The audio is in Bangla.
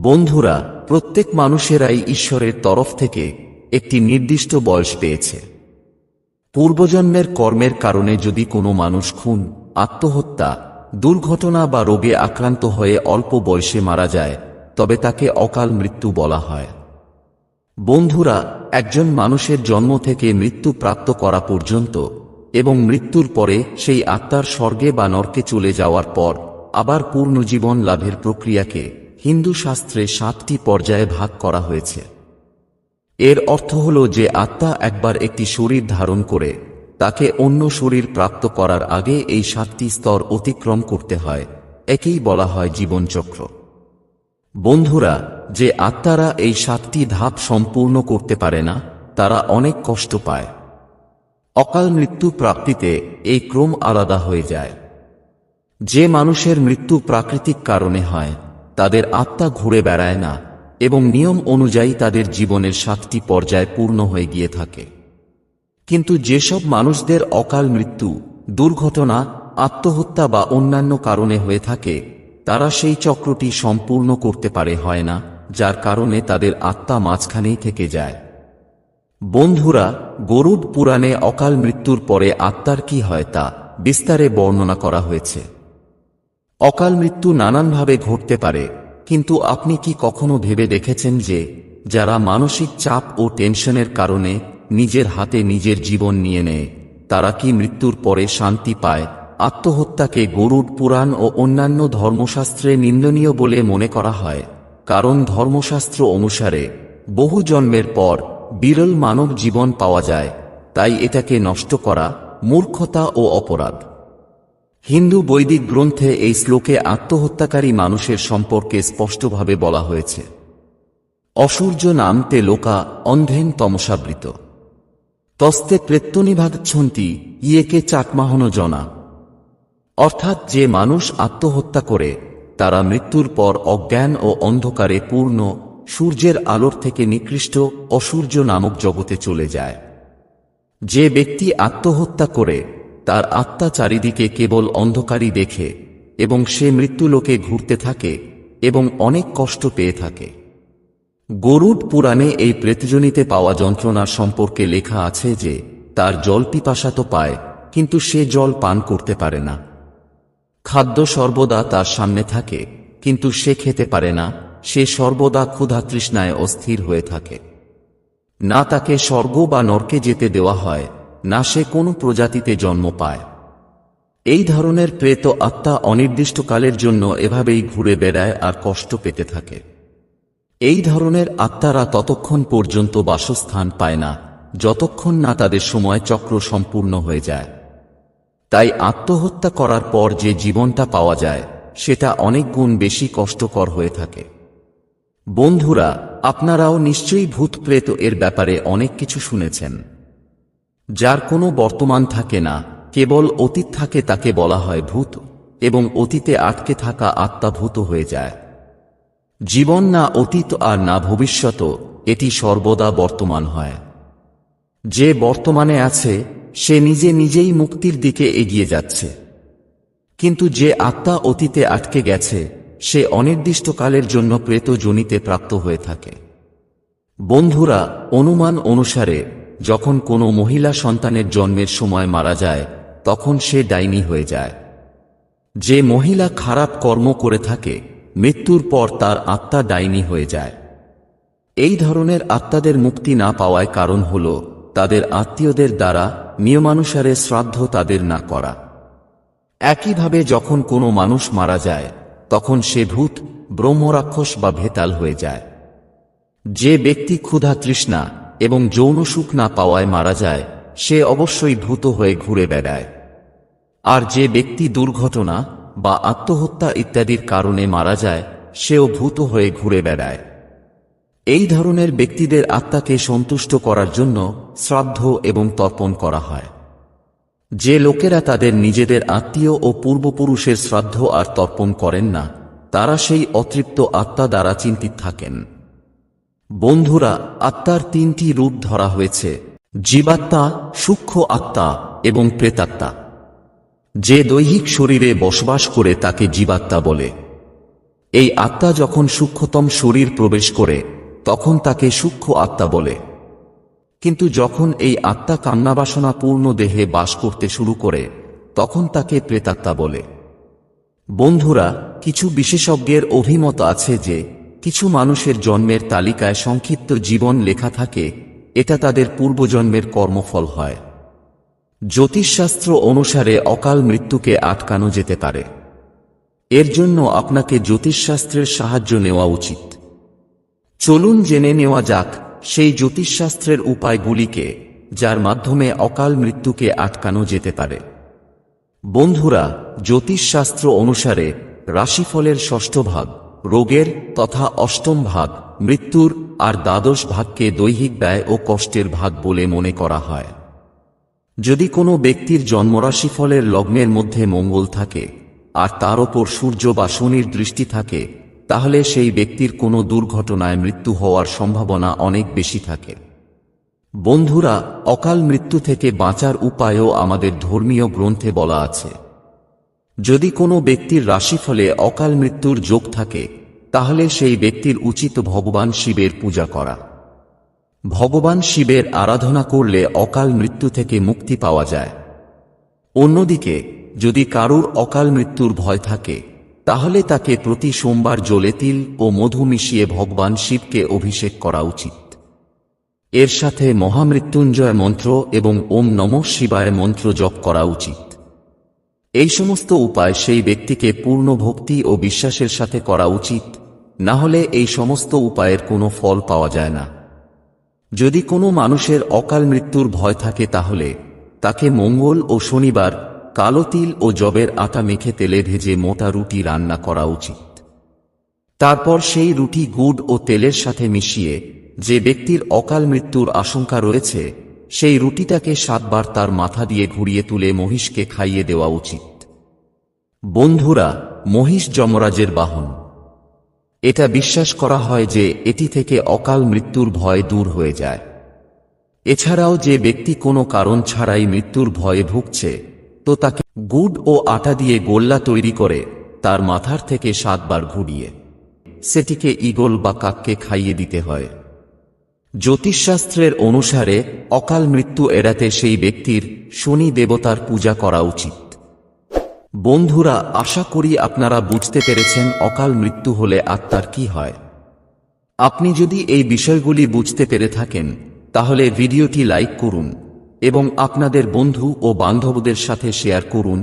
বন্ধুরা, প্রত্যেক মানুষেরাই ঈশ্বরের তরফ থেকে একটি নির্দিষ্ট বয়স পেয়েছে। পূর্বজন্মের কর্মের কারণে যদি কোনো মানুষ খুন, আত্মহত্যা, দুর্ঘটনা বা রোগে আক্রান্ত হয়ে অল্প বয়সে মারা যায়, তবে তাকে অকাল মৃত্যু বলা হয়। বন্ধুরা, একজন মানুষের জন্ম থেকে মৃত্যু প্রাপ্ত করা পর্যন্ত এবং মৃত্যুর পরে সেই আত্মার স্বর্গে বা নরকে চলে যাওয়ার পর আবার পূর্ণজীবন লাভের প্রক্রিয়াকে হিন্দু শাস্ত্রে 7টি পর্যায়ে ভাগ করা হয়েছে। এর অর্থ হল যে আত্মা একবার একটি শরীর ধারণ করে তাকে অন্য শরীর প্রাপ্ত করার আগে এই 7টি স্তর অতিক্রম করতে হয়। একেই বলা হয় জীবনচক্র। বন্ধুরা, যে আত্মারা এই 7টি ধাপ সম্পূর্ণ করতে পারে না, তারা অনেক কষ্ট পায়। অকাল মৃত্যু প্রাপ্তিতে এই ক্রম আলাদা হয়ে যায়। যে মানুষের মৃত্যু প্রাকৃতিক কারণে হয়, তাদের আত্মা ঘুরে বেড়ায় না এবং নিয়ম অনুযায়ী তাদের জীবনের 7টি পর্যায় পূর্ণ হয়ে গিয়ে থাকে। কিন্তু যেসব মানুষদের অকাল মৃত্যু, দুর্ঘটনা, আত্মহত্যা বা অন্যান্য কারণে হয়ে থাকে, তারা সেই চক্রটি সম্পূর্ণ করতে হয় না, যার কারণে তাদের আত্মা মাঝখানেই থেকে যায়। বন্ধুরা, গরুড় পুরাণে অকাল মৃত্যুর পরে আত্মার কি হয় তা বিস্তারে বর্ণনা করা হয়েছে। অকাল মৃত্যু নানানভাবে ঘটতে পারে, কিন্তু আপনি কি কখনো ভেবে দেখেছেন যে যারা মানসিক চাপ ও টেনশনের কারণে নিজের হাতে নিজের জীবন নিয়ে নেয়, তারা কি মৃত্যুর পরে শান্তি পায়? আত্মহত্যাকে গরুড় পুরাণ ও অন্যান্য ধর্মশাস্ত্রে নিন্দনীয় বলে মনে করা হয়, কারণ ধর্মশাস্ত্র অনুসারে বহু জন্মের পর বিরল মানব জীবন পাওয়া যায়, তাই এটাকে নষ্ট করা মূর্খতা ও অপরাধ। হিন্দু বৈদিক গ্রন্থে এই শ্লোকে আত্মহত্যাকারী মানুষের সম্পর্কে স্পষ্টভাবে বলা হয়েছে। অসূর্য নাম তে লোকা অন্ধেন তমসাবৃত তস্তে প্রেত্যনিভাগচ্ছন্তি ইয়েকে চাকমাহন জনা। অর্থাৎ যে মানুষ আত্মহত্যা করে তারা মৃত্যুর পর অজ্ঞান ও অন্ধকারে পূর্ণ সূর্যের আলোর থেকে নিকৃষ্ট অসূর্য নামক জগতে চলে যায়। যে ব্যক্তি আত্মহত্যা করে তার আত্মা চারিদিকে কেবল অন্ধকারই দেখে এবং সে মৃত্যুলোকে ঘুরতে থাকে এবং অনেক কষ্ট পেয়ে থাকে। গরুড় পুরাণে এই প্রেতজনিতে পাওয়া যন্ত্রণার সম্পর্কে লেখা আছে যে তার জল পিপাসা তো পায়, কিন্তু সে জল পান করতে পারে না। খাদ্য সর্বদা তার সামনে থাকে, কিন্তু সে খেতে পারে না। সে সর্বদা ক্ষুধা তৃষ্ণায় অস্থির হয়ে থাকে। না তাকে স্বর্গ বা নরকে যেতে দেওয়া হয়, না সে কোনো প্রজাতিতে জন্ম পায়। এই ধরনের প্রেত আত্মা অনির্দিষ্টকালের জন্য এভাবেই ঘুরে বেড়ায় আর কষ্ট পেতে থাকে। এই ধরনের আত্মারা ততক্ষণ পর্যন্ত বাসস্থান পায় না যতক্ষণ না তাদের সময় চক্র সম্পূর্ণ হয়ে যায়। তাই আত্মহত্যা করার পর যে জীবনটা পাওয়া যায় সেটা অনেক গুণ বেশি কষ্টকর হয়ে থাকে। বন্ধুরা, আপনারাও নিশ্চয়ই ভূত প্রেত এর ব্যাপারে অনেক কিছু শুনেছেন। যার কোনো বর্তমান থাকে না, কেবল অতীত থাকে, তাকে বলা হয় ভূত, এবং অতীতে আটকে থাকা আত্মা ভূত হয়ে যায়। জীবন না অতীত আর না ভবিষ্যৎ, এটি সর্বদা বর্তমান হয়। যে বর্তমানে আছে সে নিজে নিজেই মুক্তির দিকে এগিয়ে যাচ্ছে, কিন্তু যে আত্মা অতীতে আটকে গেছে সে অনির্দিষ্টকালের জন্য প্রেত যোনিতে প্রাপ্ত হয়ে থাকে। বন্ধুরা, অনুমান অনুসারে যখন কোনো মহিলা সন্তানের জন্মের সময় মারা যায় তখন সে ডাইনি হয়ে যায়। যে মহিলা খারাপ কর্ম করে থাকে মৃত্যুর পর তার আত্মা ডাইনি হয়ে যায়। এই ধরনের আত্মাদের মুক্তি না পাওয়ার কারণ হল তাদের আত্মীয়দের দ্বারা নিয়মানুসারে শ্রাদ্ধ তাদের না করা। একইভাবে যখন কোনো মানুষ মারা যায় তখন সে ভূত, ব্রহ্মরাক্ষস বা ভেতাল হয়ে যায়। যে ব্যক্তি ক্ষুধা তৃষ্ণা এবং যৌন সুখ না পাওয়ায় মারা যায় সে অবশ্যই ভূত হয়ে ঘুরে বেড়ায়। আর যে ব্যক্তি দুর্ঘটনা বা আত্মহত্যা ইত্যাদির কারণে মারা যায় সেও ভূত হয়ে ঘুরে বেড়ায়। এই ধরনের ব্যক্তিদের আত্মাকে সন্তুষ্ট করার জন্য শ্রাদ্ধ এবং তর্পণ করা হয়। যে লোকেরা তাদের নিজেদের আত্মীয় ও পূর্বপুরুষের শ্রাদ্ধ আর তর্পণ করেন না, তারা সেই অতৃপ্ত আত্মা দ্বারা চিন্তিত থাকেন। বন্ধুরা, আত্মার 3টি রূপ ধরা হয়েছে: জীবাত্মা, সূক্ষ্ম আত্মা এবং প্রেতাত্মা। যে দৈহিক শরীরে বসবাস করে তাকে জীবাত্মা বলে। এই আত্মা যখন সূক্ষ্মতম শরীর প্রবেশ করে তখন তাকে সূক্ষ্ম আত্মা বলে, কিন্তু যখন এই আত্মা কামনাবাসনা পূর্ণ দেহে বাস করতে শুরু করে তখন তাকে প্রেতাত্মা বলে। বন্ধুরা, কিছু বিশেষজ্ঞের অভিমত আছে যে কিছু মানুষের জন্মের তালিকায় সংক্ষিপ্ত জীবন লেখা থাকে, এটা তাদের পূর্বজন্মের কর্মফল হয়। জ্যোতিষশাস্ত্র অনুসারে অকাল মৃত্যুকে আটকানো যেতে পারে। এর জন্য আপনাকে জ্যোতিষশাস্ত্রের সাহায্য নেওয়া উচিত। চলুন জেনে নেওয়া যাক সেই জ্যোতিষশাস্ত্রের উপায়গুলিকে, যার মাধ্যমে অকাল মৃত্যুকে আটকানো যেতে পারে। বন্ধুরা, জ্যোতিষশাস্ত্র অনুসারে রাশিফলের ষষ্ঠ ভাগ রোগের তথা অষ্টম ভাগ মৃত্যুর আর দ্বাদশ ভাগকে দৈহিক ব্যয় ও কষ্টের ভাগ বলে মনে করা হয়। যদি কোনো ব্যক্তির জন্মরাশিফলের লগ্নের মধ্যে মঙ্গল থাকে আর তার ওপর সূর্য বা শনির দৃষ্টি থাকে, তাহলে সেই ব্যক্তির কোনো দুর্ঘটনায় মৃত্যু হওয়ার সম্ভাবনা অনেক বেশি থাকে। বন্ধুরা, অকাল মৃত্যু থেকে বাঁচার উপায়ও আমাদের ধর্মীয় গ্রন্থে বলা আছে। যদি কোনো ব্যক্তির রাশিফলে অকাল মৃত্যুর যোগ থাকে, তাহলে সেই ব্যক্তির উচিত ভগবান শিবের পূজা করা। ভগবান শিবের আরাধনা করলে অকাল মৃত্যু থেকে মুক্তি পাওয়া যায়। অন্যদিকে যদি কারুর অকাল মৃত্যুর ভয় থাকে, তাহলে তাকে প্রতি সোমবার জলে তিল ও মধু মিশিয়ে ভগবান শিবকে অভিষেক করা উচিত। এর সাথে মহামৃত্যুঞ্জয় মন্ত্র এবং ওম নমঃ শিবায় মন্ত্র জপ করা উচিত। এই সমস্ত উপায় সেই ব্যক্তিকে পূর্ণ ভক্তি ও বিশ্বাসের সাথে করা উচিত, না হলে এই সমস্ত উপায়ের কোনো ফল পাওয়া যায় না। যদি কোনো মানুষের অকাল মৃত্যুর ভয় থাকে, তাহলে তাকে মঙ্গল ও শনিবার কালো তিল ও যবের আটা মেখে তেলে ভেজে মোটা রুটি রান্না করা উচিত। তারপর সেই রুটি গুড় ও তেলের সাথে মিশিয়ে যে ব্যক্তির অকাল মৃত্যুর আশঙ্কা রয়েছে, সেই রুটিটাকে 7 বার তার মাথা দিয়ে ঘুরিয়ে তুলে মহিষকে খাইয়ে দেওয়া উচিত। বন্ধুরা, মহিষ যমরাজের বাহন। এটা বিশ্বাস করা হয় যে এটি থেকে অকাল মৃত্যুর ভয় দূর হয়ে যায়। এছাড়াও যে ব্যক্তি কোনো কারণ ছাড়াই মৃত্যুর ভয়ে ভুগছে, তো তাকে গুড় ও আটা দিয়ে গোল্লা তৈরি করে তার মাথার থেকে 7 বার ঘুরিয়ে সেটিকে ঈগল বা কাককে খাইয়ে দিতে হয়। জ্যোতিষশাস্ত্রের অনুসারে অকাল মৃত্যু এড়াতে সেই ব্যক্তির শনি দেবতার পূজা করা উচিত। বন্ধুরা, আশা করি আপনারা বুঝতে পেরেছেন অকাল মৃত্যু হলে আত্মার কি হয়। আপনি যদি এই বিষয়গুলি বুঝতে পেরে থাকেন, তাহলে ভিডিওটি লাইক করুন এবং আপনাদের বন্ধু ও বান্ধবদের সাথে শেয়ার করুন